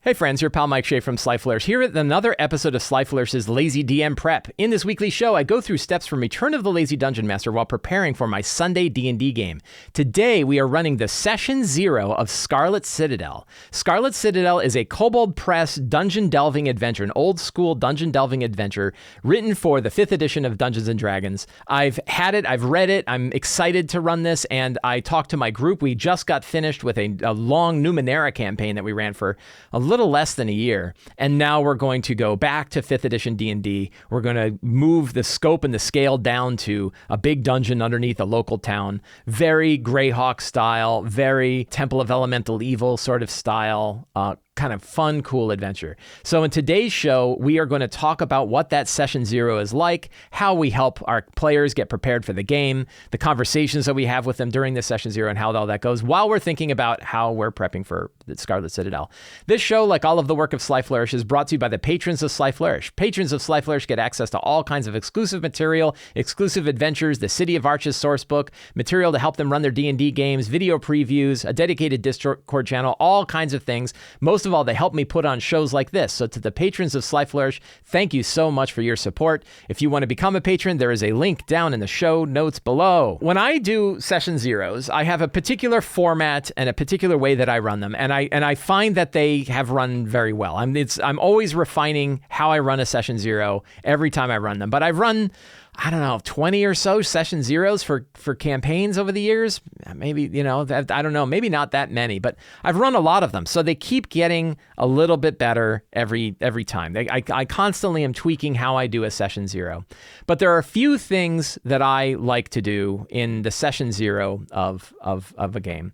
Hey friends, your pal Mike Shea from Sly Flourish here with another episode of Sly Flourish's Lazy DM Prep. In this weekly show, I go through steps from Return of the Lazy Dungeon Master while preparing for my Sunday D&D game. Today, we are running the Session 0 of Scarlet Citadel. Scarlet Citadel is a Kobold Press dungeon delving adventure, an old school dungeon delving adventure written for the 5th edition of Dungeons & Dragons. I've had it, I've read it, I'm excited to run this, and I talked to my group. We just got finished with a long Numenera campaign that we ran for a little less than a year, and now we're going to go back to 5th edition D&D. We're going to move the scope and the scale down to a big dungeon underneath a local town. Very Greyhawk style, very Temple of Elemental Evil sort of style, kind of fun, cool adventure. So in today's show, we are going to talk about what that Session 0 is like, how we help our players get prepared for the game, the conversations that we have with them during the Session 0 and how all that goes, while we're thinking about how we're prepping for the Scarlet Citadel. This show, like all of the work of Sly Flourish, is brought to you by the patrons of Sly Flourish. Patrons of Sly Flourish get access to all kinds of exclusive material, exclusive adventures, the City of Arches source book, material to help them run their D&D games, video previews, a dedicated Discord channel, all kinds of things. Most of all, they help me put on shows like this. So to the patrons of Sly Flourish, thank you so much for your support. If you want to become a patron, there is a link down in the show notes below. When I do Session Zeros, I have a particular format and a particular way that I run them, and I find that they have run very well. I'm always refining how I run a Session 0 every time I run them. But I've run, I don't know, 20 or so Session 0s for campaigns over the years. Maybe, I don't know, maybe not that many, but I've run a lot of them. So they keep getting a little bit better every time. I constantly am tweaking how I do a Session 0. But there are a few things that I like to do in the Session 0 of a game.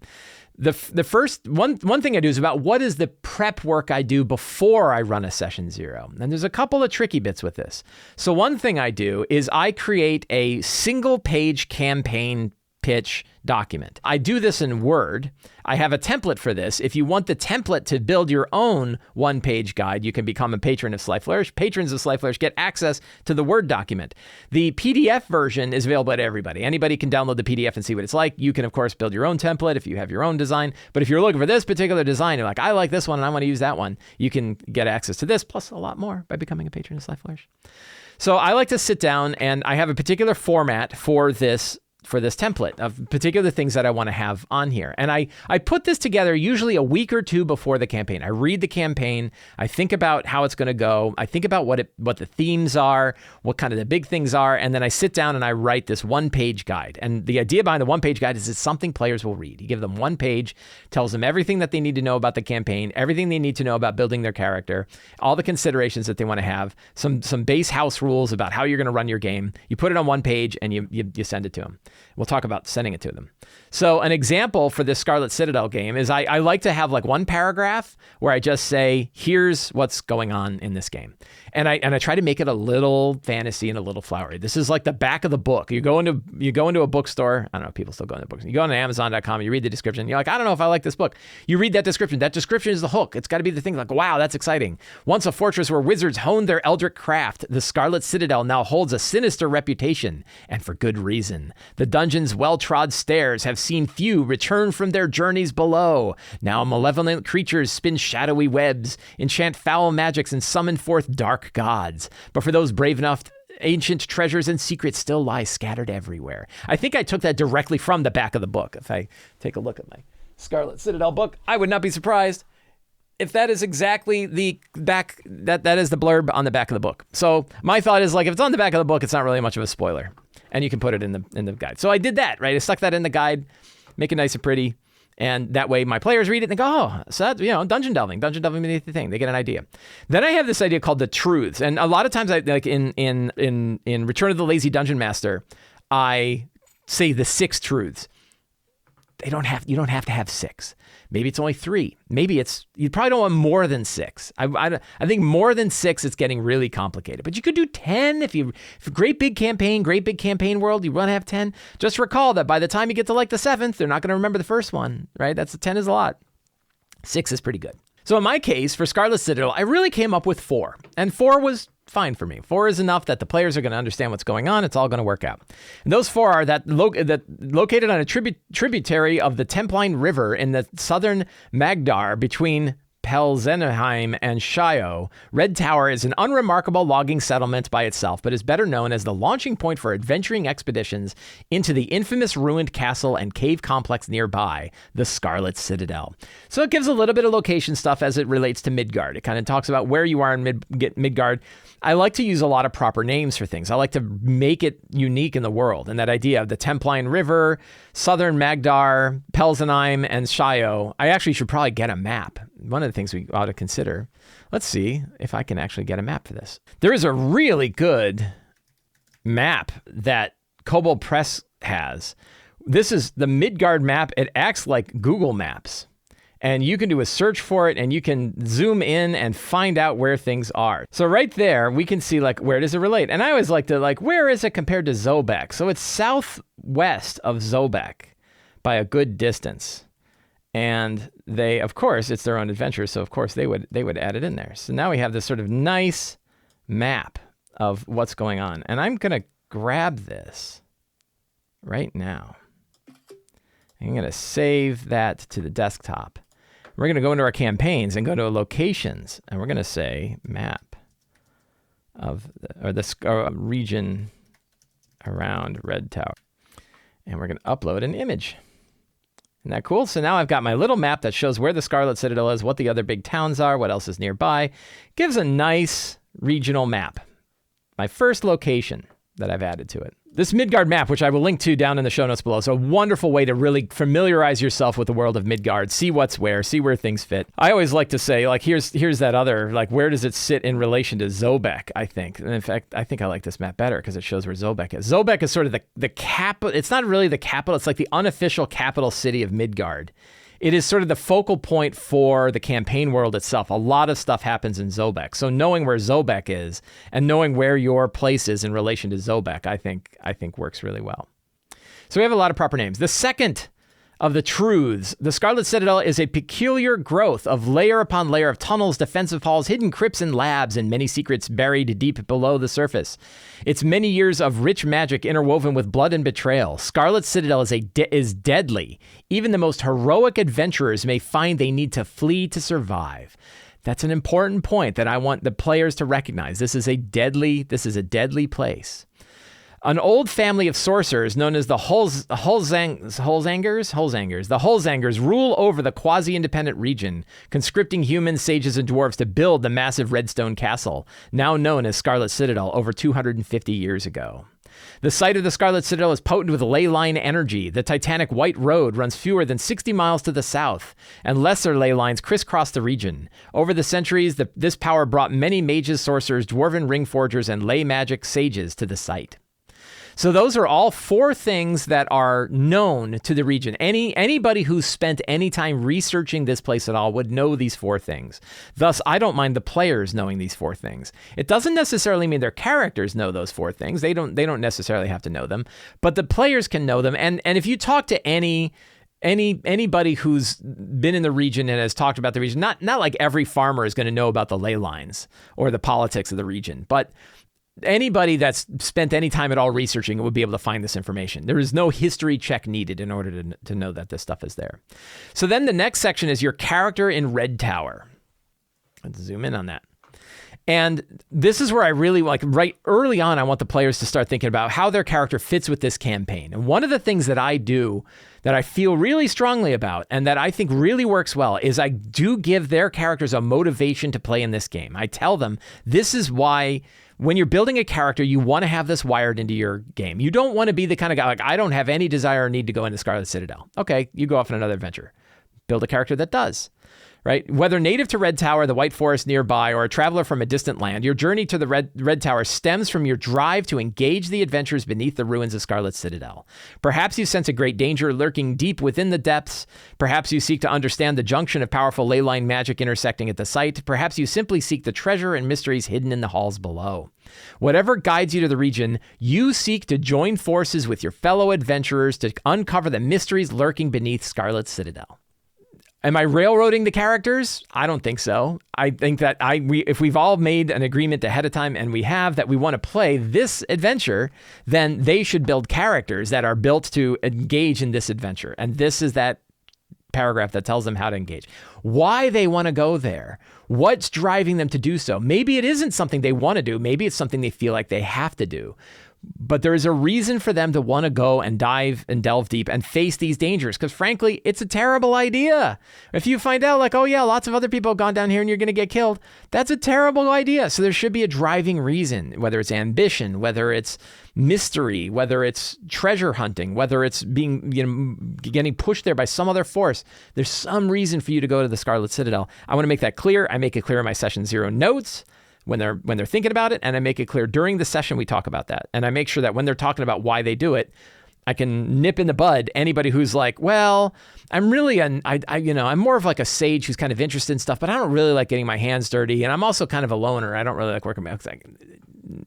The first one thing I do is about what is the prep work I do before I run a Session 0. And there's a couple of tricky bits with this. So one thing I do is I create a single page campaign pitch document. I do this in Word. I have a template for this. If you want the template to build your own one-page guide, you can become a patron of Sly Flourish. Patrons of Sly Flourish get access to the Word document. The PDF version is available to everybody. Anybody can download the PDF and see what it's like. You can, of course, build your own template if you have your own design. But if you're looking for this particular design, you're like, I like this one and I want to use that one, you can get access to this, plus a lot more by becoming a patron of Sly Flourish. So I like to sit down, and I have a particular format for this template of particular things that I want to have on here. And I put this together usually a week or two before the campaign. I read the campaign, I think about how it's going to go, I think about what the themes are, what kind of the big things are, and then I sit down and I write this one-page guide. And the idea behind the one-page guide is it's something players will read. You give them one page, tells them everything that they need to know about the campaign, everything they need to know about building their character, all the considerations that they want to have, some base house rules about how you're going to run your game. You put it on one page and you send it to them. We'll talk about sending it to them. So an example for this Scarlet Citadel game is I like to have like one paragraph where I just say, here's what's going on in this game. And I try to make it a little fantasy and a little flowery. This is like the back of the book. You go into a bookstore. I don't know if people still go into books. You go on Amazon.com, you read the description. You're like, I don't know if I like this book. You read that description. That description is the hook. It's got to be the thing like, wow, that's exciting. Once a fortress where wizards honed their eldritch craft, the Scarlet Citadel now holds a sinister reputation, and for good reason. The dungeon's well-trod stairs have seen few return from their journeys below. Now malevolent creatures spin shadowy webs, enchant foul magics, and summon forth dark gods. But for those brave enough, ancient treasures and secrets still lie scattered everywhere. I think I took that directly from the back of the book. If I take a look at my Scarlet Citadel book, I would not be surprised if that is exactly the back, that is the blurb on the back of the book. So my thought is, like, if it's on the back of the book, it's not really much of a spoiler, and you can put it in the guide. So I did that, right? I stuck that in the guide, make it nice and pretty, and that way my players read it and they go, oh, so that's, dungeon delving beneath the thing. They get an idea. Then I have this idea called the truths, and a lot of times, I like in Return of the Lazy Dungeon Master, I say the 6 truths. You don't have to have 6. Maybe it's only 3. Maybe you probably don't want more than 6. I think more than 6, it's getting really complicated. But you could do 10 if great big campaign world, you want to have 10. Just recall that by the time you get to like the 7th, they're not going to remember the first one, right? 10 is a lot. 6 is pretty good. So in my case, for Scarlet Citadel, I really came up with 4. And 4 was fine for me. 4 is enough that the players are going to understand what's going on. It's all going to work out. And those 4 are that located on a tributary of the Templine River in the southern Magdar between Pelzenheim, and Shio, Red Tower is an unremarkable logging settlement by itself, but is better known as the launching point for adventuring expeditions into the infamous ruined castle and cave complex nearby, the Scarlet Citadel. So it gives a little bit of location stuff as it relates to Midgard. It kind of talks about where you are in Midgard. I like to use a lot of proper names for things. I like to make it unique in the world. And that idea of the Templine River, Southern Magdar, Pelzenheim, and Shio. I actually should probably get a map. One of the things we ought to consider. Let's see if I can actually get a map for this. There is a really good map that Kobold Press has. This is the Midgard map. It acts like Google Maps. And you can do a search for it, and you can zoom in and find out where things are. So right there, we can see, like, where does it relate? And I always like to, like, where is it compared to Zobek? So it's southwest of Zobek by a good distance. And they, of course, it's their own adventure, so of course they would add it in there. So now we have this sort of nice map of what's going on. And I'm going to grab this right now. I'm going to save that to the desktop. We're going to go into our campaigns and go to locations, and we're going to say map of the region around Red Tower. And we're going to upload an image. Isn't that cool? So now I've got my little map that shows where the Scarlet Citadel is, what the other big towns are, what else is nearby. Gives a nice regional map. My first location that I've added to it. This Midgard map, which I will link to down in the show notes below, is a wonderful way to really familiarize yourself with the world of Midgard, see what's where, see where things fit. I always like to say, like, here's that other, like, where does it sit in relation to Zobek, I think. And in fact, I think I like this map better because it shows where Zobek is. Zobek is sort of the capital. It's not really the capital. It's like the unofficial capital city of Midgard. It is sort of the focal point for the campaign world itself. A lot of stuff happens in Zobek. So knowing where Zobek is and knowing where your place is in relation to Zobek, I think works really well. So we have a lot of proper names. The second of the truths, the Scarlet Citadel is a peculiar growth of layer upon layer of tunnels, defensive halls, hidden crypts and labs, and many secrets buried deep below the surface. It's many years of rich magic interwoven with blood and betrayal. Scarlet Citadel is deadly. Even the most heroic adventurers may find they need to flee to survive. That's an important point that I want the players to recognize. This is a deadly place. An old family of sorcerers known as the Hulzangers rule over the quasi-independent region, conscripting humans, sages, and dwarves to build the massive redstone castle, now known as Scarlet Citadel, over 250 years ago. The site of the Scarlet Citadel is potent with ley line energy. The titanic White Road runs fewer than 60 miles to the south, and lesser ley lines crisscross the region. Over the centuries, this power brought many mages, sorcerers, dwarven ring forgers, and ley magic sages to the site. So those are all four things that are known to the region. Anybody who's spent any time researching this place at all would know these four things. Thus, I don't mind the players knowing these four things. It doesn't necessarily mean their characters know those four things. They don't necessarily have to know them, but the players can know them. And if you talk to anybody who's been in the region and has talked about the region, not like every farmer is going to know about the ley lines or the politics of the region, but anybody that's spent any time at all researching it would be able to find this information. There is no history check needed in order to know that this stuff is there. So then the next section is your character in Red Tower. Let's zoom in on that. And this is where I really like, right early on, I want the players to start thinking about how their character fits with this campaign. And one of the things that I do that I feel really strongly about and that I think really works well is I do give their characters a motivation to play in this game. I tell them this is why when you're building a character, you want to have this wired into your game. You don't want to be the kind of guy like, I don't have any desire or need to go into Scarlet Citadel. Okay, you go off on another adventure. Build a character that does. Right? Whether native to Red Tower, the White Forest nearby, or a traveler from a distant land, your journey to the Red Tower stems from your drive to engage the adventures beneath the ruins of Scarlet Citadel. Perhaps you sense a great danger lurking deep within the depths. Perhaps you seek to understand the junction of powerful ley line magic intersecting at the site. Perhaps you simply seek the treasure and mysteries hidden in the halls below. Whatever guides you to the region, you seek to join forces with your fellow adventurers to uncover the mysteries lurking beneath Scarlet Citadel. Am I railroading the characters? I don't think so. I think that if we've all made an agreement ahead of time and we have that we want to play this adventure, then they should build characters that are built to engage in this adventure. And this is that paragraph that tells them how to engage. Why they want to go there. What's driving them to do so. Maybe it isn't something they want to do. Maybe it's something they feel like they have to do. But there is a reason for them to want to go and dive and delve deep and face these dangers. Because frankly, it's a terrible idea. If you find out like, oh yeah, lots of other people have gone down here and you're going to get killed, that's a terrible idea. So there should be a driving reason, whether it's ambition, whether it's mystery, whether it's treasure hunting, whether it's being, getting pushed there by some other force. There's some reason for you to go to the Scarlet Citadel. I want to make that clear. I make it clear in my session 0 notes. When they're thinking about it, and I make it clear during the session we talk about that. And I make sure that when they're talking about why they do it, I can nip in the bud anybody who's like, well, I'm really I'm more of like a sage who's kind of interested in stuff, but I don't really like getting my hands dirty, and I'm also kind of a loner. I don't really like working with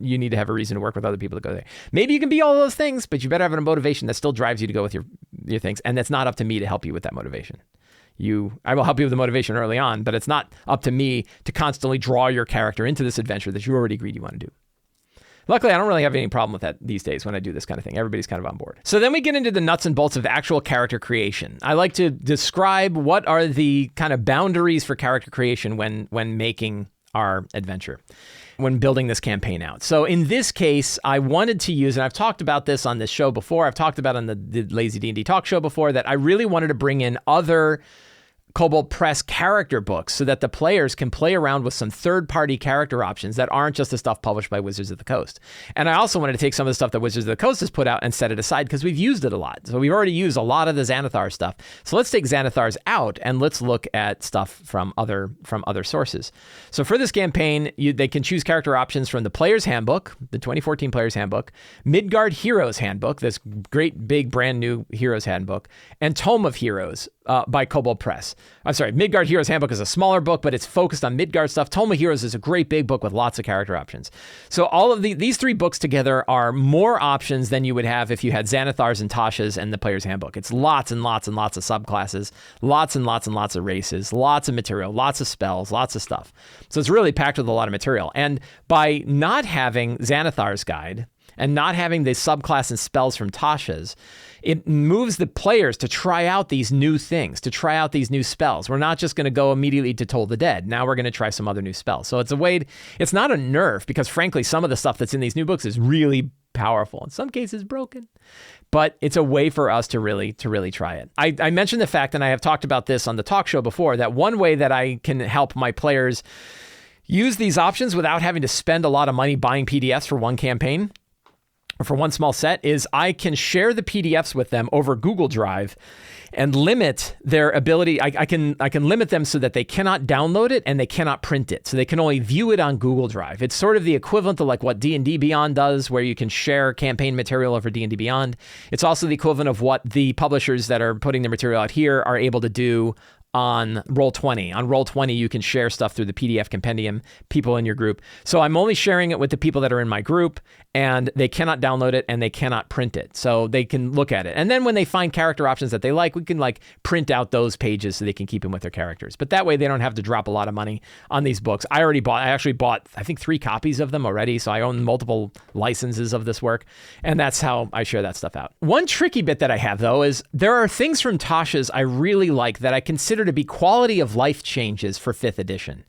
you need to have a reason to work with other people to go there. Maybe you can be all those things, but you better have a motivation that still drives you to go with your things, and that's not up to me to help you with that motivation. I will help you with the motivation early on, but it's not up to me to constantly draw your character into this adventure that you already agreed you want to do. Luckily, I don't really have any problem with that these days when I do this kind of thing. Everybody's kind of on board. So then we get into the nuts and bolts of actual character creation. I like to describe what are the kind of boundaries for character creation when making our adventure, when building this campaign out. So in this case, I wanted to use, and I've talked about this on this show before, I've talked about it on the Lazy D&D Talk show before, that I really wanted to bring in other Kobold Press character books so that the players can play around with some third-party character options that aren't just the stuff published by Wizards of the Coast. And I also wanted to take some of the stuff that Wizards of the Coast has put out and set it aside because we've used it a lot. So we've already used a lot of the Xanathar stuff. So let's take Xanathar's out and let's look at stuff from other sources. So for this campaign, they can choose character options from the Player's Handbook, the 2014 Player's Handbook, Midgard Heroes Handbook, this great big brand new Heroes Handbook, and Tome of Heroes by Kobold Press. I'm sorry, Midgard Heroes Handbook is a smaller book, but it's focused on Midgard stuff. Tome of Heroes is a great big book with lots of character options. So all of these three books together are more options than you would have if you had Xanathars and Tashas and the Player's Handbook. It's lots and lots and lots of subclasses, lots and lots and lots of races, lots of material, lots of spells, lots of stuff. So it's really packed with a lot of material. And by not having Xanathar's Guide and not having the subclass and spells from Tasha's, it moves the players to try out these new things, to try out these new spells. We're not just going to go immediately to Toll the Dead. Now we're going to try some other new spells. So it's a way, it's not a nerf because frankly, some of the stuff that's in these new books is really powerful. In some cases broken, but it's a way for us to really try it. I mentioned the fact, and I have talked about this on the talk show before, that one way that I can help my players use these options without having to spend a lot of money buying PDFs for one campaign, for one small set, is I can share the PDFs with them over Google Drive and limit their ability. I can limit them so that they cannot download it and they cannot print it. So they can only view it on Google Drive. It's sort of the equivalent to like what D&D Beyond does, where you can share campaign material over D&D Beyond. It's also the equivalent of what the publishers that are putting the material out here are able to do on Roll20. On Roll20, you can share stuff through the PDF compendium, people in your group. So I'm only sharing it with the people that are in my group, and they cannot download it and they cannot print it. So they can look at it. And then when they find character options that they like, we can like print out those pages so they can keep them with their characters. But that way they don't have to drop a lot of money on these books. I actually bought, I think 3 copies of them already. So I own multiple licenses of this work. And that's how I share that stuff out. One tricky bit that I have though is there are things from Tasha's I really like that I consider to be quality of life changes for 5th edition.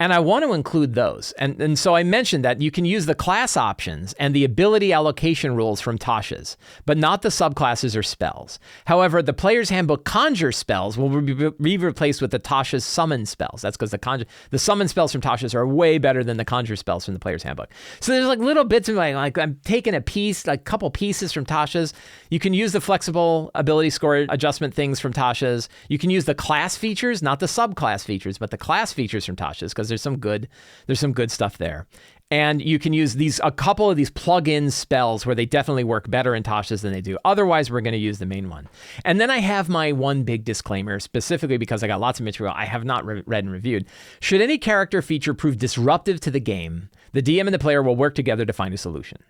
And I want to include those. And so I mentioned that you can use the class options and the ability allocation rules from Tasha's, but not the subclasses or spells. However, the Player's Handbook conjure spells will be replaced with the Tasha's summon spells. That's because the summon spells from Tasha's are way better than the conjure spells from the Player's Handbook. So there's like little bits of like I'm taking a piece, like a couple pieces from Tasha's. You can use the flexible ability score adjustment things from Tasha's. You can use the class features, not the subclass features, but the class features from Tasha's, because there's some good stuff there. And you can use a couple of these plug-in spells where they definitely work better in Tasha's than they do. Otherwise, we're going to use the main one. And then I have my one big disclaimer, specifically because I got lots of material I have not read and reviewed. Should any character feature prove disruptive to the game, the DM and the player will work together to find a solution.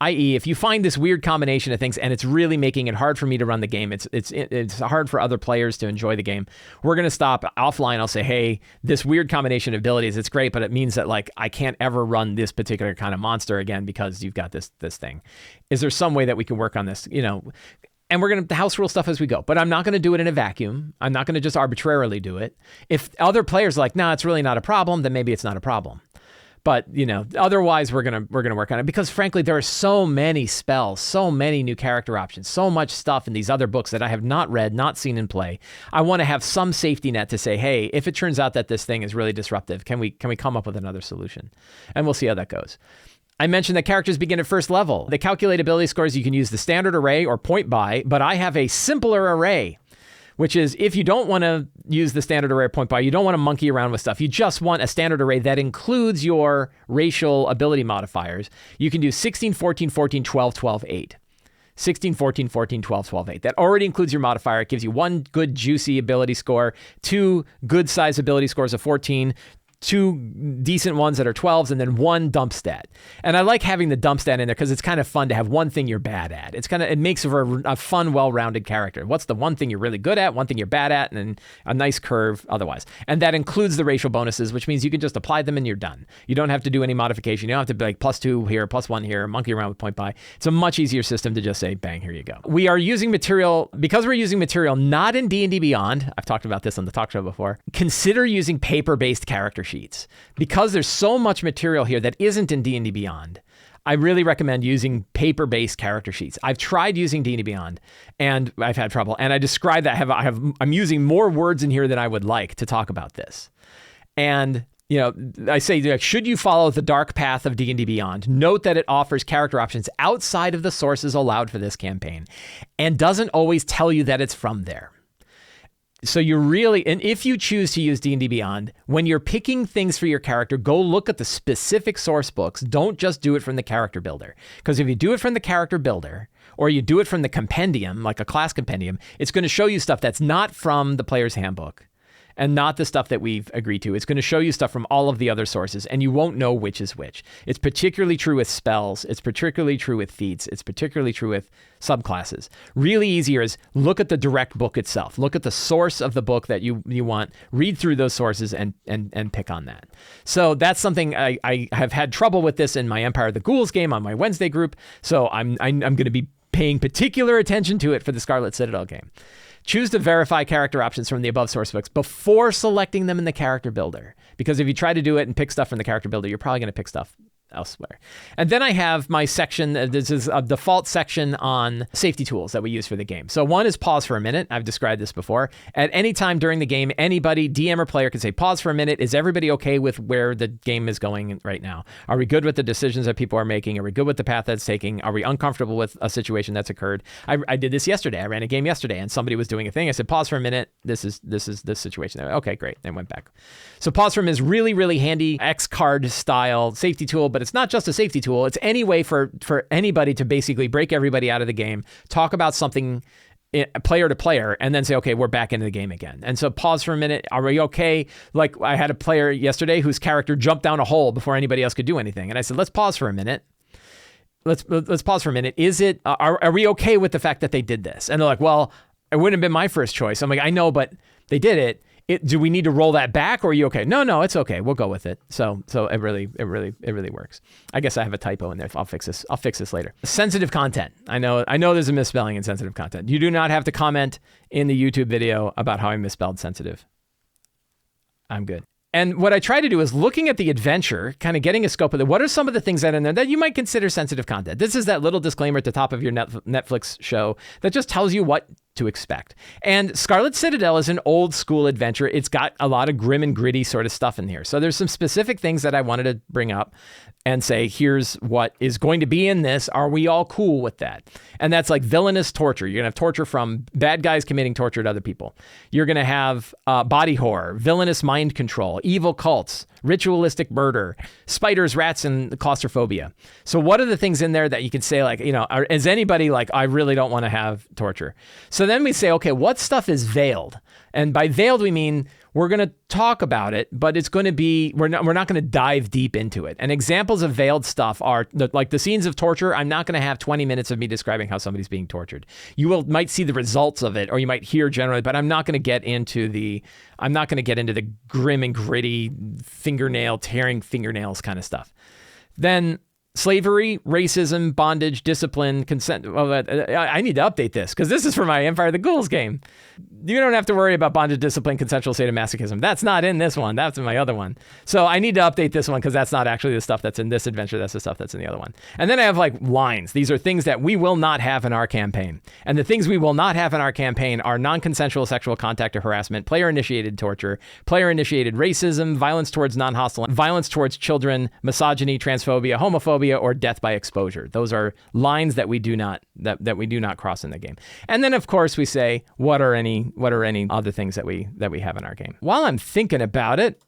I.e., if you find this weird combination of things and it's really making it hard for me to run the game, it's hard for other players to enjoy the game, we're going to stop offline. I'll say, hey, this weird combination of abilities, it's great, but it means that like I can't ever run this particular kind of monster again because you've got this thing. Is there some way that we can work on this? And we're going to house rule stuff as we go. But I'm not going to do it in a vacuum. I'm not going to just arbitrarily do it. If other players are like, nah, it's really not a problem, then maybe it's not a problem. But, otherwise we're going to work on it, because frankly, there are so many spells, so many new character options, so much stuff in these other books that I have not read, not seen in play. I want to have some safety net to say, hey, if it turns out that this thing is really disruptive, can we come up with another solution? And we'll see how that goes. I mentioned that characters begin at first level. The calculate ability scores, you can use the standard array or point by, but I have a simpler array, which is if you don't want to use the standard array or point by, you don't want to monkey around with stuff, you just want a standard array that includes your racial ability modifiers, you can do 16, 14, 14, 12, 12, 8. 16, 14, 14, 12, 12, 8. That already includes your modifier. It gives you one good juicy ability score, two good size ability scores of 14, two decent ones that are 12s, and then one dump stat. And I like having the dump stat in there because it's kind of fun to have one thing you're bad at. It makes for a fun, well-rounded character. What's the one thing you're really good at, one thing you're bad at, and then a nice curve otherwise. And that includes the racial bonuses, which means you can just apply them and you're done. You don't have to do any modification. You don't have to be like +2 here, +1 here, monkey around with point by. It's a much easier system to just say, bang, here you go. We are using material, because we're using material not in D&D Beyond, I've talked about this on the talk show before, consider using paper-based character sheets. Because there's so much material here that isn't in D&D Beyond, I really recommend using paper-based character sheets. I've tried using D&D Beyond, and I've had trouble. And I describe that I'm using more words in here than I would like to talk about this. And I say, should you follow the dark path of D&D Beyond? Note that it offers character options outside of the sources allowed for this campaign, and doesn't always tell you that it's from there. So and if you choose to use D&D Beyond, when you're picking things for your character, go look at the specific source books. Don't just do it from the character builder. Because if you do it from the character builder, or you do it from the compendium, like a class compendium, it's going to show you stuff that's not from the player's handbook and not the stuff that we've agreed to. It's going to show you stuff from all of the other sources, and you won't know which is which. It's particularly true with spells. It's particularly true with feats. It's particularly true with subclasses. Really easier is look at the direct book itself. Look at the source of the book that you want. Read through those sources and pick on that. So that's something I have had trouble with this in my Empire of the Ghouls game on my Wednesday group. So I'm going to be paying particular attention to it for the Scarlet Citadel game. Choose to verify character options from the above source books before selecting them in the character builder. Because if you try to do it and pick stuff from the character builder, you're probably going to pick stuff elsewhere. And then I have my section. This is a default section on safety tools that we use for the game. So one is pause for a minute. I've described this before. At any time during the game, anybody, DM or player, can say, pause for a minute. Is everybody okay with where the game is going right now? Are we good with the decisions that people are making? Are we good with the path that's taking? Are we uncomfortable with a situation that's occurred? I did this yesterday. I ran a game yesterday and somebody was doing a thing. I said, pause for a minute. This is this situation. Okay, great. And went back. So pause for a minute is really, really handy X card style safety tool, but it's not just a safety tool. It's any way for anybody to basically break everybody out of the game, talk about something player to player, and then say, okay, we're back into the game again. And so pause for a minute. Are we okay? Like I had a player yesterday whose character jumped down a hole before anybody else could do anything. And I said, let's pause for a minute. Let's pause for a minute. Is it, are we okay with the fact that they did this? And they're like, well, it wouldn't have been my first choice. I'm like, I know, but they did it. Do we need to roll that back, or are you okay? No, it's okay. We'll go with it. So it really works. I guess I have a typo in there. I'll fix this later. Sensitive content. I know there's a misspelling in sensitive content. You do not have to comment in the YouTube video about how I misspelled sensitive. I'm good. And what I try to do is looking at the adventure, kind of getting a scope of it. What are some of the things that are in there that you might consider sensitive content? This is that little disclaimer at the top of your Netflix show that just tells you what to expect. And Scarlet Citadel is an old school adventure. It's got a lot of grim and gritty sort of stuff in here. So there's some specific things that I wanted to bring up and say, here's what is going to be in this. Are we all cool with that? And that's like villainous torture. You're going to have torture from bad guys committing torture to other people. You're going to have body horror, villainous mind control, evil cults, ritualistic murder, spiders, rats, and claustrophobia. So what are the things in there that you can say, like, is anybody like, I really don't want to have torture? So then we say, okay, what stuff is veiled? And by veiled, we mean we're going to talk about it, but it's going to be, we're not going to dive deep into it. And examples of veiled stuff are like the scenes of torture. I'm not going to have 20 minutes of me describing how somebody's being tortured. You might see the results of it, or you might hear generally, but I'm not going to get into the grim and gritty tearing fingernails kind of stuff. Then Slavery, racism, bondage, discipline, consent. Well, I need to update this because this is for my Empire of the Ghouls game. You don't have to worry about bondage, discipline, consensual sadomasochism. That's not in this one. That's in my other one. So I need to update this one because that's not actually the stuff that's in this adventure. That's the stuff that's in the other one. And then I have like lines. These are things that we will not have in our campaign. And the things we will not have in our campaign are non-consensual sexual contact or harassment, player-initiated torture, player-initiated racism, violence towards non-hostile, violence towards children, misogyny, transphobia, homophobia, or death by exposure. Those are lines that we do not cross in the game. And then of course we say what are any other things that we have in our game. While I'm thinking about it,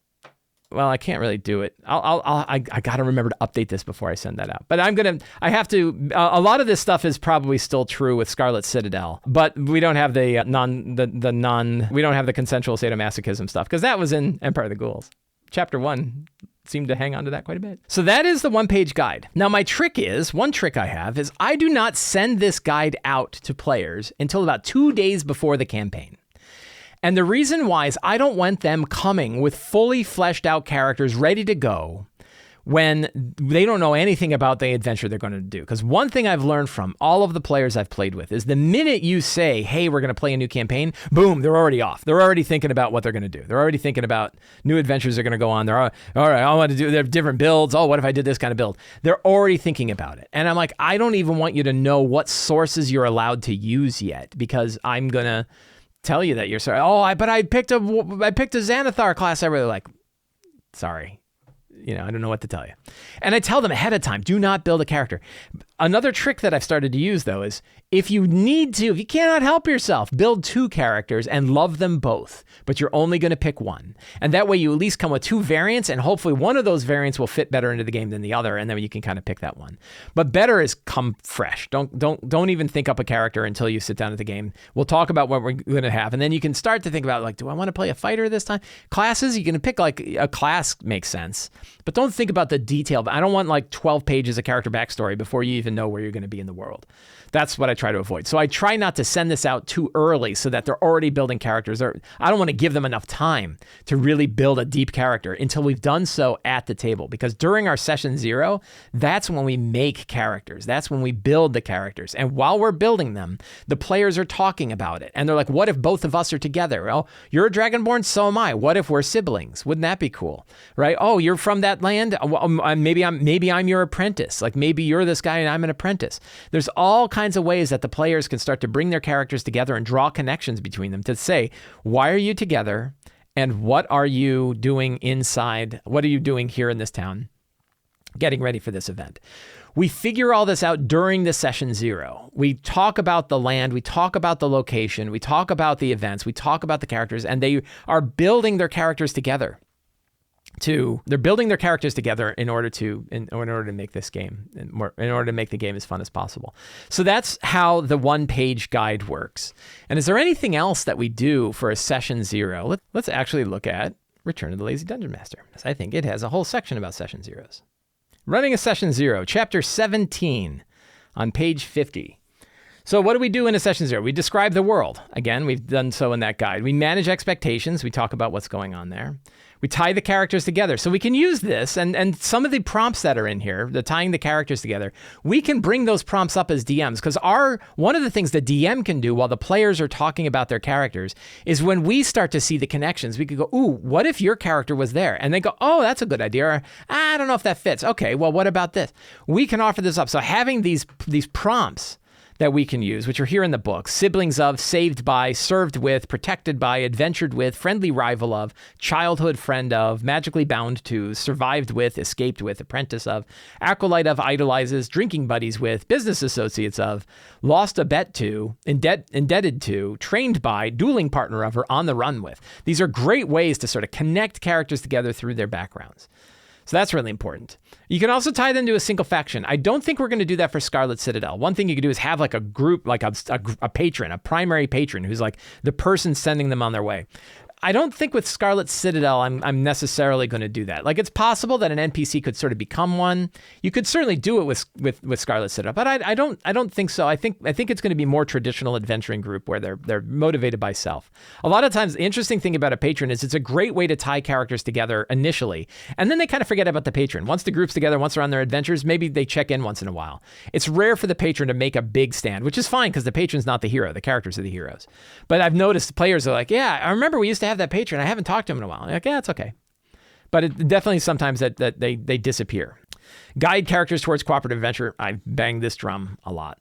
well, I can't really do it. I got to remember to update this before I send that out. But I have to. A lot of this stuff is probably still true with Scarlet Citadel, but we don't have we don't have the consensual sadomasochism stuff because that was in Empire of the Ghouls. Chapter 1 seemed to hang on to that quite a bit. So that is the one-page guide. Now one trick I have is I do not send this guide out to players until about 2 days before the campaign. And the reason why is I don't want them coming with fully fleshed out characters ready to go when they don't know anything about the adventure they're going to do. Because one thing I've learned from all of the players I've played with is the minute you say, hey, we're going to play a new campaign, boom, they're already off. They're already thinking about what they're going to do. They're already thinking about new adventures they're going to go on. They're all right, I want to do, they have different builds. Oh, what if I did this kind of build? They're already thinking about it. And I'm like, I don't even want you to know what sources you're allowed to use yet because I'm going to tell you that you're sorry. Oh, but I picked a Xanathar class I really like. Sorry. I don't know what to tell you. And I tell them ahead of time, do not build a character. Another trick that I've started to use, though, is if you cannot help yourself, build 2 characters and love them both, but you're only going to pick one. And that way you at least come with 2 variants, and hopefully one of those variants will fit better into the game than the other, and then you can kind of pick that one. But better is come fresh. Don't even think up a character until you sit down at the game. We'll talk about what we're going to have, and then you can start to think about, like, do I want to play a fighter this time? Classes, you can pick, like, a class makes sense, but don't think about the detail. I don't want, like, 12 pages of character backstory before you even know where you're going to be in the world. That's what I try to avoid. So I try not to send this out too early so that they're already building characters. I don't want to give them enough time to really build a deep character until we've done so at the table. Because during our session 0, that's when we make characters. That's when we build the characters. And while we're building them, the players are talking about it. And they're like, what if both of us are together? Well, you're a Dragonborn, so am I. What if we're siblings? Wouldn't that be cool? Right? Oh, you're from that land? Maybe I'm your apprentice. Like maybe you're this guy and I'm an apprentice. There's all kinds of ways that the players can start to bring their characters together and draw connections between them to say, why are you together? And what are you doing inside? What are you doing here in this town? Getting ready for this event. We figure all this out during the session 0. We talk about the land, we talk about the location, we talk about the events, we talk about the characters, and they are building their characters together. They're building their characters together in order to make this game in order to make the game as fun as possible. So that's how the one-page guide works. And is there anything else that we do for a session 0? Let's actually look at Return of the Lazy Dungeon Master, because I think it has a whole section about session 0s. Running a session 0, chapter 17 on page 50. So what do we do in a session 0? We describe the world. Again, we've done so in that guide. We manage expectations. We talk about what's going on there. We tie the characters together. So we can use this and some of the prompts that are in here, the tying the characters together, we can bring those prompts up as DMs because one of the things the DM can do while the players are talking about their characters is when we start to see the connections, we could go, ooh, what if your character was there? And they go, oh, that's a good idea. Or, I don't know if that fits. Okay, well, what about this? We can offer this up. So having these prompts that we can use, which are here in the book: siblings of, saved by, served with, protected by, adventured with, friendly rival of, childhood friend of, magically bound to, survived with, escaped with, apprentice of, acolyte of, idolizes, drinking buddies with, business associates of, lost a bet to, indebted to, trained by, dueling partner of, or on the run with. These are great ways to sort of connect characters together through their backgrounds. So that's really important. You can also tie them to a single faction. I don't think we're going to do that for Scarlet Citadel. One thing you could do is have like a group, like a patron, a primary patron who's like the person sending them on their way. I don't think with Scarlet Citadel I'm necessarily going to do that. Like, it's possible that an NPC could sort of become one. You could certainly do it with Scarlet Citadel, but I don't think so. I think it's going to be more traditional adventuring group where they're motivated by self. A lot of times, the interesting thing about a patron is it's a great way to tie characters together initially, and then they kind of forget about the patron. Once the group's together, once they're on their adventures, maybe they check in once in a while. It's rare for the patron to make a big stand, which is fine because the patron's not the hero. The characters are the heroes. But I've noticed players are like, yeah, I remember we used to have that patron. I haven't talked to him in a while. I'm like, yeah, it's okay. But it definitely sometimes that they disappear. Guide characters towards cooperative adventure. I bang this drum a lot.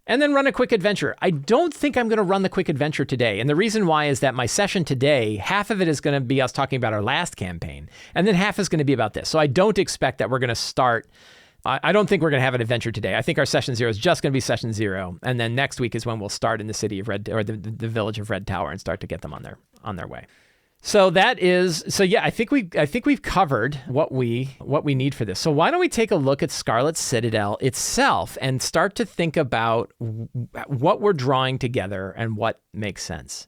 And then run a quick adventure. I don't think I'm going to run the quick adventure today. And the reason why is that my session today, half of it is going to be us talking about our last campaign, and then half is going to be about this. So I don't expect that we're going to start. I don't think we're going to have an adventure today. I think our session 0 is just going to be session 0. And then next week is when we'll start in the city of Red, or the village of Red Tower, and start to get them on their way. So yeah, I think we've covered what we need for this. So why don't we take a look at Scarlet Citadel itself and start to think about what we're drawing together and what makes sense.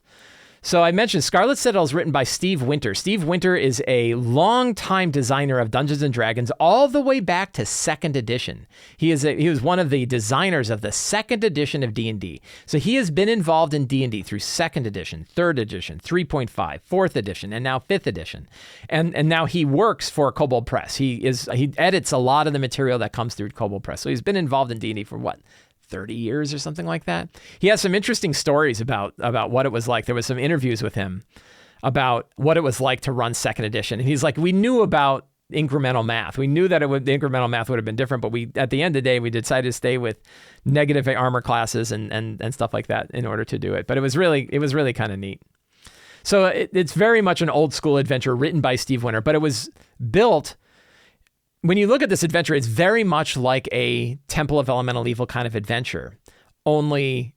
So I mentioned Scarlet Citadel is written by Steve Winter. Steve Winter is a longtime designer of Dungeons & Dragons all the way back to 2nd edition. He was one of the designers of the 2nd edition of D&D. So he has been involved in D&D through 2nd edition, 3rd edition, 3.5, 4th edition, and now 5th edition. And now he works for Kobold Press. He edits a lot of the material that comes through Kobold Press. So he's been involved in D&D for what? 30 years or something like that. He has some interesting stories about what it was like. There was some interviews with him about what it was like to run 2nd edition. And he's like, we knew about incremental math. We knew that the incremental math would have been different, but at the end of the day, we decided to stay with negative armor classes and stuff like that in order to do it. But it was really kind of neat. So it's very much an old school adventure written by Steve Winter, but it was built. When you look at this adventure, it's very much like a Temple of Elemental Evil kind of adventure, only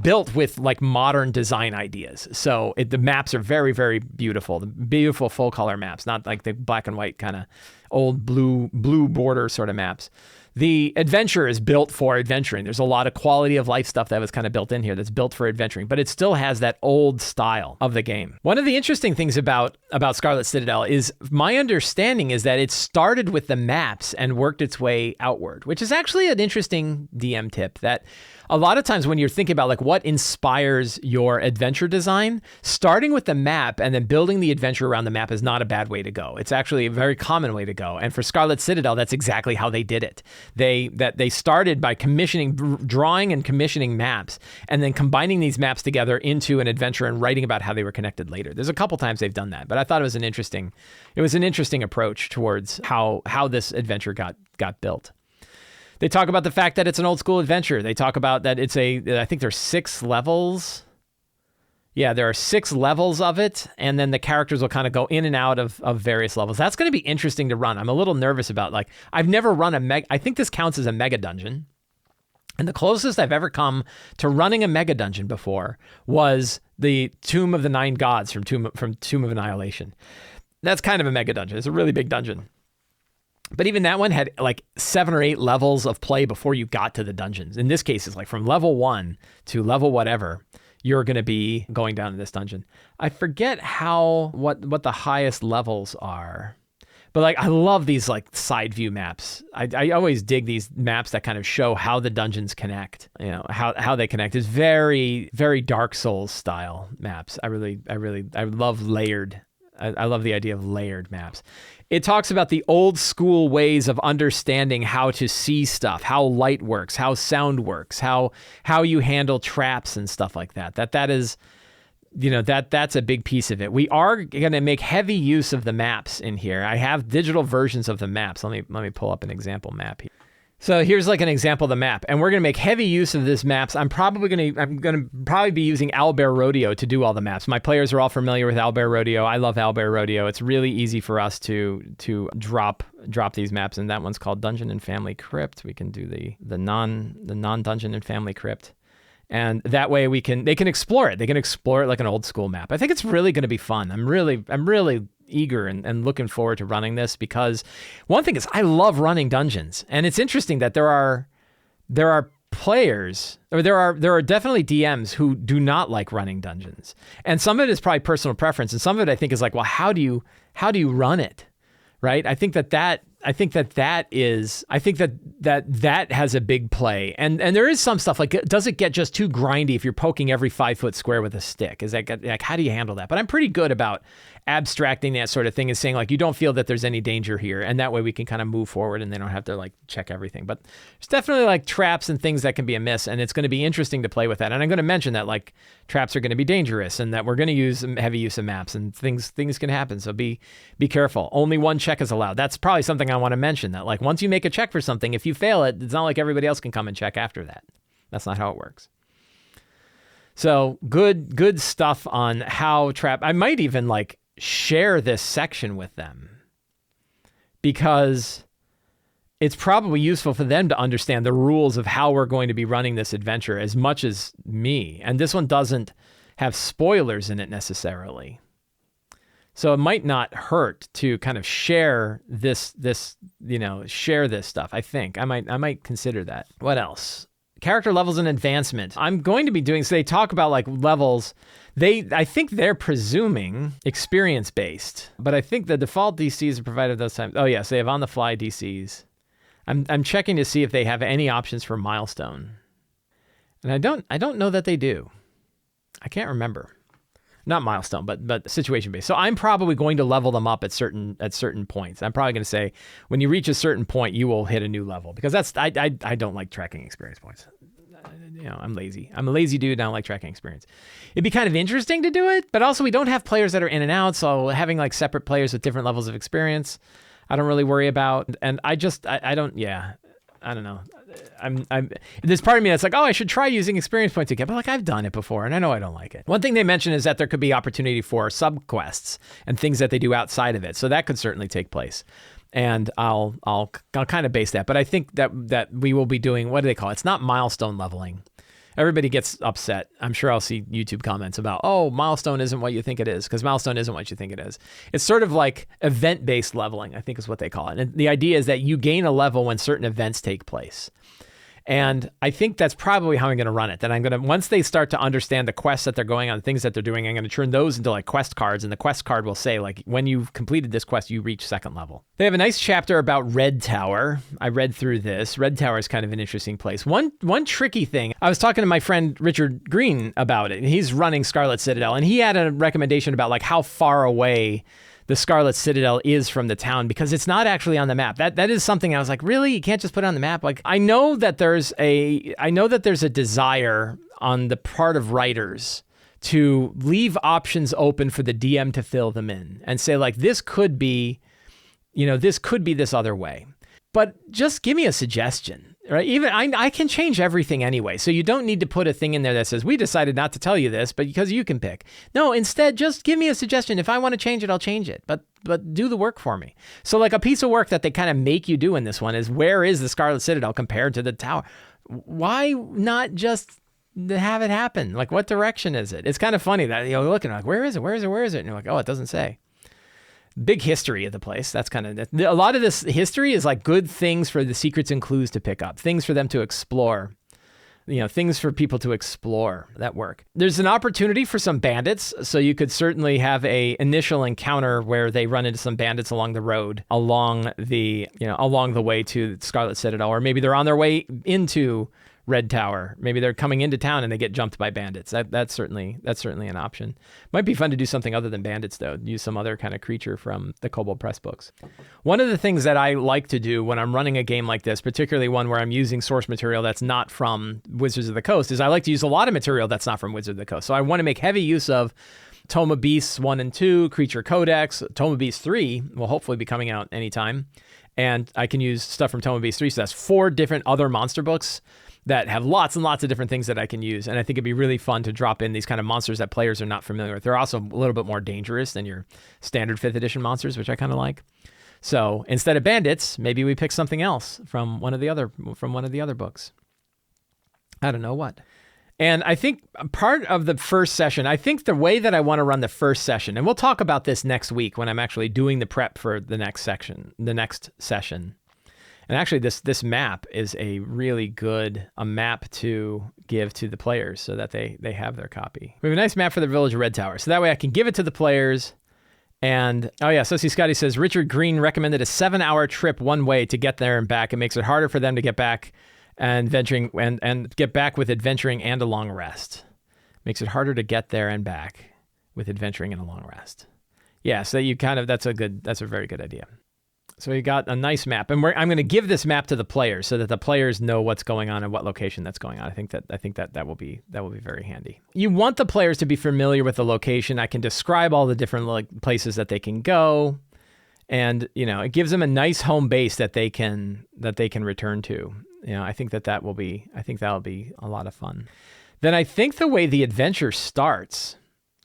built with like modern design ideas. So the maps are very, very beautiful. The beautiful full color maps, not like the black and white kind of old blue border sort of maps. The adventure is built for adventuring. There's a lot of quality of life stuff that was kind of built in here that's built for adventuring, but it still has that old style of the game. One of the interesting things about Scarlet Citadel is my understanding is that it started with the maps and worked its way outward, which is actually an interesting DM tip that a lot of times when you're thinking about like what inspires your adventure design, starting with the map and then building the adventure around the map is not a bad way to go. It's actually a very common way to go. And for Scarlet Citadel, that's exactly how they did it. They started by drawing and commissioning maps, and then combining these maps together into an adventure and writing about how they were connected later. There's a couple times they've done that, but I thought it was an interesting approach towards how this adventure got built. They talk about the fact that it's an old school adventure. They talk about that I think there's 6 levels. Yeah, there are 6 levels of it, and then the characters will kind of go in and out of various levels. That's going to be interesting to run. I'm a little nervous about, like, I've never run I think this counts as a mega dungeon. And the closest I've ever come to running a mega dungeon before was the Tomb of the Nine Gods from Tomb of Annihilation. That's kind of a mega dungeon. It's a really big dungeon. But even that one had like 7 or 8 levels of play before you got to the dungeons. In this case, it's like from level 1 to level whatever, you're going to be going down to this dungeon. I forget what the highest levels are. But like, I love these like side view maps. I always dig these maps that kind of show how the dungeons connect, how they connect. It's very, very Dark Souls style maps. I love layered. I love the idea of layered maps. It talks about the old school ways of understanding how to see stuff, how light works, how sound works, how you handle traps and stuff like that. That is, that's a big piece of it. We are going to make heavy use of the maps in here. I have digital versions of the maps. Let me pull up an example map here. So here's like an example of the map, and we're going to make heavy use of this maps. I'm going to be using Owlbear Rodeo to do all the maps. My players are all familiar with Owlbear Rodeo. I love Owlbear Rodeo. It's really easy for us to drop these maps, and that one's called Dungeon and Family Crypt. We can do the non-Dungeon and Family Crypt. And that way they can explore it. They can explore it like an old school map. I think it's really going to be fun. I'm really eager and looking forward to running this, because one thing is I love running dungeons, and it's interesting that there are players, or there are definitely DMs who do not like running dungeons. And some of it is probably personal preference. And some of it I think is like, well, how do you run it? Right? I think that has a big play. And there is some stuff like, does it get just too grindy if you're poking every 5-foot square with a stick? Is that like, how do you handle that? But I'm pretty good about abstracting that sort of thing and saying like, you don't feel that there's any danger here. And that way we can kind of move forward and they don't have to like check everything. But there's definitely like traps and things that can be amiss. And it's going to be interesting to play with that. And I'm going to mention that like traps are going to be dangerous and that we're going to use heavy use of maps and things can happen. So be careful. Only one check is allowed. That's probably something I want to mention, that like once you make a check for something, if you fail it, it's not like everybody else can come and check after that. That's not how it works. So good stuff on how trap. I might even like share this section with them because it's probably useful for them to understand the rules of how we're going to be running this adventure as much as me. And this one doesn't have spoilers in it necessarily. So it might not hurt to kind of share this stuff. I think I might consider that. What else? Character levels and advancement. I'm going to be doing, so they talk about like levels. I think they're presuming experience based, but I think the default DCs are provided those times. Oh yes, they have on the fly DCs. I'm checking to see if they have any options for milestone. And I don't know that they do. I can't remember. Not milestone, but situation based. So I'm probably going to level them up at certain points. I'm probably going to say when you reach a certain point, you will hit a new level because I don't like tracking experience points. I'm lazy. I'm a lazy dude. And I don't like tracking experience. It'd be kind of interesting to do it, but also we don't have players that are in and out. So having like separate players with different levels of experience, I don't really worry about. And I don't. Yeah, I don't know. There's part of me that's like, oh, I should try using experience points again. But like, I've done it before and I know I don't like it. One thing they mention is that there could be opportunity for sub-quests and things that they do outside of it. So that could certainly take place. And I'll kind of base that. But I think that we will be doing, what do they call it? It's not milestone leveling. Everybody gets upset. I'm sure I'll see YouTube comments about, oh, milestone isn't what you think it is, because milestone isn't what you think it is. It's sort of like event-based leveling, I think is what they call it. And the idea is that you gain a level when certain events take place. And I think that's probably how I'm going to run it. That I'm going to, once they start to understand the quests that they're going on, things that they're doing, I'm going to turn those into like quest cards. And the quest card will say like, when you've completed this quest, you reach second level. They have a nice chapter about Red Tower. I read through this. Red Tower is kind of an interesting place. One tricky thing, I was talking to my friend Richard Green about it. He's running Scarlet Citadel, and he had a recommendation about like how far away the Scarlet Citadel is from the town, because it's not actually on the map. That is something I was like, really? You can't just put it on the map? Like, I know that there's a desire on the part of writers to leave options open for the DM to fill them in and say like, this could be this other way. But just give me a suggestion, right? Even I can change everything anyway. So you don't need to put a thing in there that says, we decided not to tell you this, but because you can pick. No, instead, just give me a suggestion. If I want to change it, I'll change it. But do the work for me. So like a piece of work that they kind of make you do in this one is, where is the Scarlet Citadel compared to the tower? Why not just have it happen? Like, what direction is it? It's kind of funny that you're looking like, where is it? Where is it? Where is it? And you're like, oh, it doesn't say. Big history of the place. That's kind of, a lot of this history is like good things for the secrets and clues to pick up, things for them to explore, things for people to explore that work. There's an opportunity for some bandits. So you could certainly have a initial encounter where they run into some bandits along the road, along the way to Scarlet Citadel, or maybe they're on their way into Red Tower. Maybe they're coming into town and they get jumped by bandits. That's certainly an option. Might be fun to do something other than bandits though. Use some other kind of creature from the Kobold Press books. One of the things that I like to do when I'm running a game like this, particularly one where I'm using source material that's not from Wizards of the Coast, is I like to use a lot of material that's not from Wizards of the Coast. So I want to make heavy use of Tome of Beasts 1 and 2, Creature Codex. Tome of Beasts 3 will hopefully be coming out anytime. And I can use stuff from Tome of Beasts 3. So that's 4 different other monster books that have lots and lots of different things that I can use. And I think it'd be really fun to drop in these kind of monsters that players are not familiar with. They're also a little bit more dangerous than your standard 5th edition monsters, which I kind of like. So instead of bandits, maybe we pick something else from one of the other books. I don't know what. And I think part of the first session, I think the way that I want to run the first session, and we'll talk about this next week when I'm actually doing the prep for the next session, And actually, this map is a really good map to give to the players so that they have their copy. We have a nice map for the Village of Red Tower. So that way I can give it to the players. And, oh yeah, Sussy Scotty says, Richard Green recommended a 7-hour trip one way to get there and back. It makes it harder for them to get back and venturing and get back with adventuring and a long rest. Makes it harder to get there and back with adventuring and a long rest. Yeah, so you that's a very good idea. So we got a nice map, and I'm going to give this map to the players so that the players know what's going on and what location that's going on. I think that will be very handy. You want the players to be familiar with the location. I can describe all the different places that they can go, and it gives them a nice home base that they can return to. I think that'll be a lot of fun. Then I think the way the adventure starts.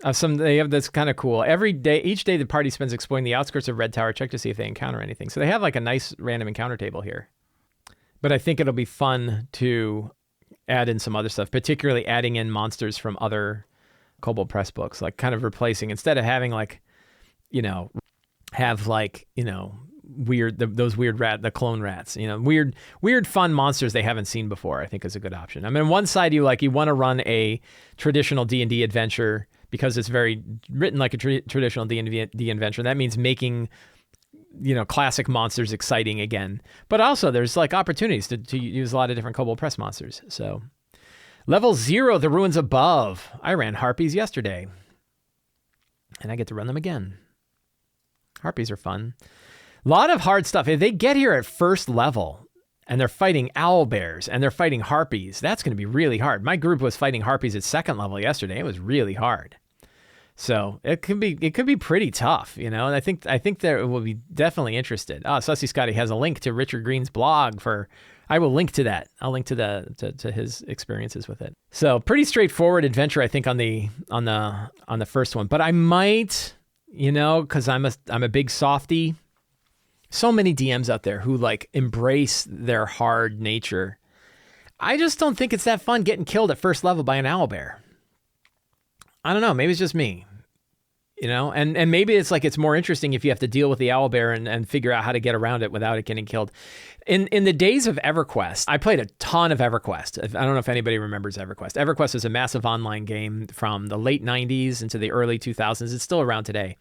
They have this kind of cool. Each day the party spends exploring the outskirts of Red Tower. Check to see if they encounter anything. So they have like a nice random encounter table here. But I think it'll be fun to add in some other stuff, particularly adding in monsters from other Kobold Press books, like kind of replacing, instead of having those weird the clone rats, weird fun monsters they haven't seen before, I think is a good option. I mean, on one side you want to run a traditional D&D adventure because it's very written like a traditional D&D adventure. That means making, classic monsters exciting again. But also there's opportunities to use a lot of different Kobold Press monsters. So level 0, the ruins above. I ran harpies yesterday and I get to run them again. Harpies are fun. A lot of hard stuff. If they get here at first level and they're fighting owl bears and they're fighting harpies, that's going to be really hard. My group was fighting harpies at second level yesterday. It was really hard. So it could be pretty tough, and I think there will be definitely interested. Sussy Scotty has a link to Richard Green's blog I will link to that. I'll link to his experiences with it. So pretty straightforward adventure, I think, on the first one. But I might, because I'm a big softie. So many DMs out there who embrace their hard nature. I just don't think it's that fun getting killed at first level by an owlbear. I don't know. Maybe it's just me, and maybe it's more interesting if you have to deal with the owlbear and figure out how to get around it without it getting killed. In the days of EverQuest, I played a ton of EverQuest. I don't know if anybody remembers EverQuest. EverQuest is a massive online game from the late 90s into the early 2000s. It's still around today.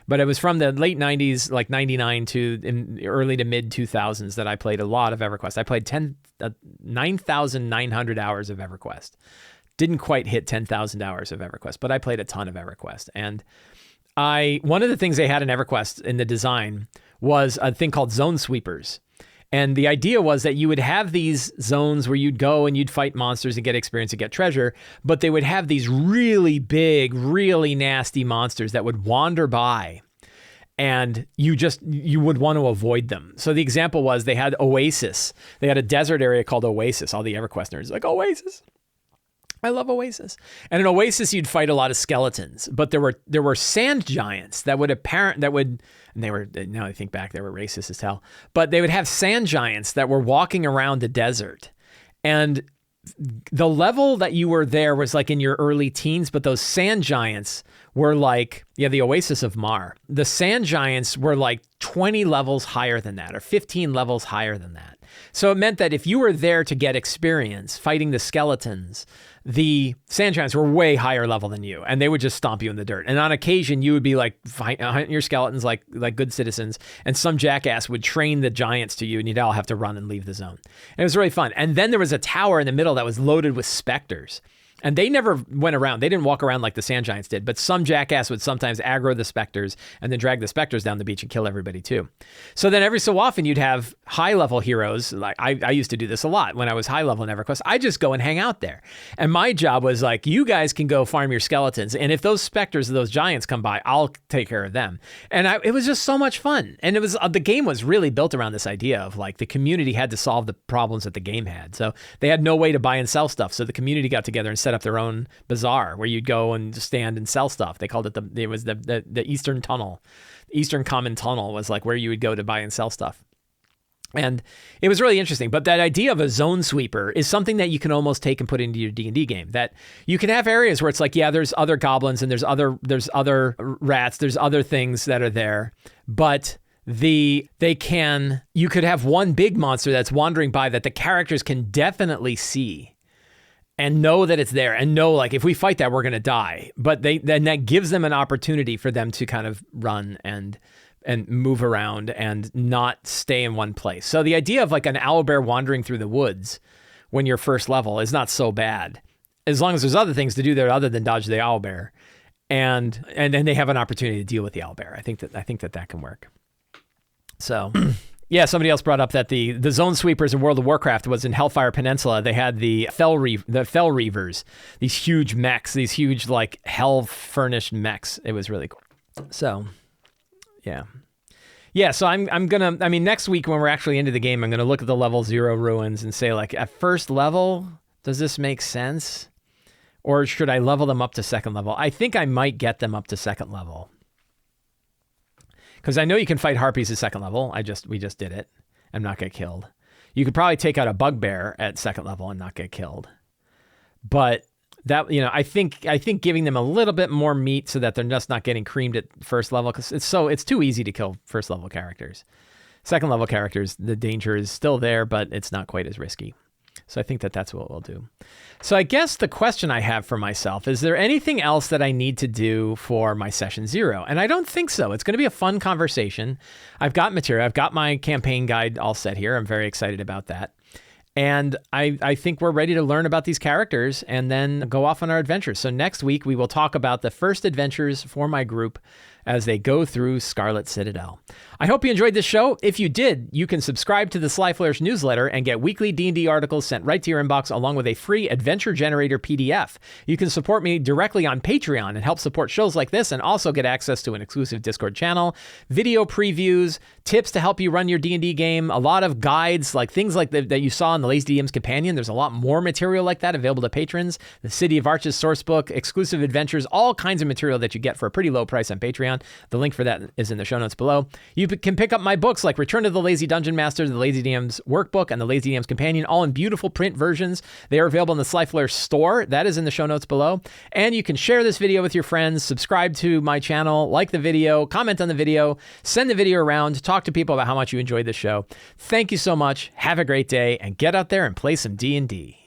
But it was from the late 90s, like 99 to early to mid 2000s that I played a lot of EverQuest. I played 9,900 hours of EverQuest. Didn't quite hit 10,000 hours of EverQuest, but I played a ton of EverQuest. And one of the things they had in EverQuest in the design was a thing called zone sweepers. And the idea was that you would have these zones where you'd go and you'd fight monsters and get experience and get treasure, but they would have these really big, really nasty monsters that would wander by, and you would want to avoid them. So the example was they had Oasis. They had a desert area called Oasis. All the EverQuest nerds like, Oasis. I love Oasis. And in Oasis, you'd fight a lot of skeletons, but there were sand giants now I think back, they were racist as hell, but they would have sand giants that were walking around the desert. And the level that you were there was in your early teens, but those sand giants were the Oasis of Mar. The sand giants were 20 levels higher than that, or 15 levels higher than that. So it meant that if you were there to get experience fighting the skeletons, the sand giants were way higher level than you, and they would just stomp you in the dirt. And on occasion, you would be hunting your skeletons like good citizens, and some jackass would train the giants to you, and you'd all have to run and leave the zone. And it was really fun. And then there was a tower in the middle that was loaded with specters. And they never went around. They didn't walk around like the sand giants did, but some jackass would sometimes aggro the specters and then drag the specters down the beach and kill everybody too. So then every so often you'd have high level heroes. I used to do this a lot when I was high level in EverQuest. I just go and hang out there. And my job was you guys can go farm your skeletons. And if those specters, those giants come by, I'll take care of them. And it was just so much fun. And it was, the game was really built around this idea of the community had to solve the problems that the game had. So they had no way to buy and sell stuff. So the community got together and set up their own bazaar where you'd go and stand and sell stuff. They called it the Eastern Tunnel. Eastern Common Tunnel was where you would go to buy and sell stuff. And it was really interesting. But that idea of a zone sweeper is something that you can almost take and put into your D&D game. That you can have areas where it's there's other goblins and there's other rats, there's other things that are there, but you could have one big monster that's wandering by that the characters can definitely see and know that it's there and know, like, if we fight that, we're going to die. But then that gives them an opportunity for them to kind of run and move around and not stay in one place. So the idea of like an owlbear wandering through the woods when you're first level is not so bad, as long as there's other things to do there other than dodge the owlbear, and then they have an opportunity to deal with the owlbear. I think that can work. So, yeah, somebody else brought up that the Zone Sweepers in World of Warcraft was in Hellfire Peninsula. They had the Fell Reavers, these huge mechs, these huge like hell-furnished mechs. It was really cool. So, yeah. So next week when we're actually into the game, I'm gonna look at the level 0 ruins and say, like, at first level, does this make sense, or should I level them up to second level? I think I might get them up to second level. Because I know you can fight harpies at second level. We just did it and not get killed. You could probably take out a bugbear at second level and not get killed. But that, I think giving them a little bit more meat so that they're just not getting creamed at first level, because it's too easy to kill first level characters. Second level characters, the danger is still there, but it's not quite as risky. So I think that's what we'll do. So I guess the question I have for myself, is there anything else that I need to do for my session 0? And I don't think so. It's going to be a fun conversation. I've got material. I've got my campaign guide all set here. I'm very excited about that. And I think we're ready to learn about these characters and then go off on our adventures. So next week, we will talk about the first adventures for my group as they go through Scarlet Citadel. I hope you enjoyed this show. If you did, you can subscribe to the Sly Flourish newsletter and get weekly D&D articles sent right to your inbox, along with a free Adventure Generator PDF. You can support me directly on Patreon and help support shows like this, and also get access to an exclusive Discord channel, video previews, tips to help you run your D&D game, a lot of guides, like things like that you saw in the Lazy DM's Companion. There's a lot more material like that available to patrons. The City of Arches sourcebook, exclusive adventures, all kinds of material that you get for a pretty low price on Patreon. The link for that is in the show notes below. You can pick up my books like Return to the Lazy Dungeon Master, the Lazy DM's Workbook, and the Lazy DM's Companion, all in beautiful print versions. They are available in the Sly Flourish store. That is in the show notes below. And you can share this video with your friends, subscribe to my channel, like the video, comment on the video, send the video around, talk to people about how much you enjoyed the show. Thank you so much. Have a great day, and get out there and play some D&D.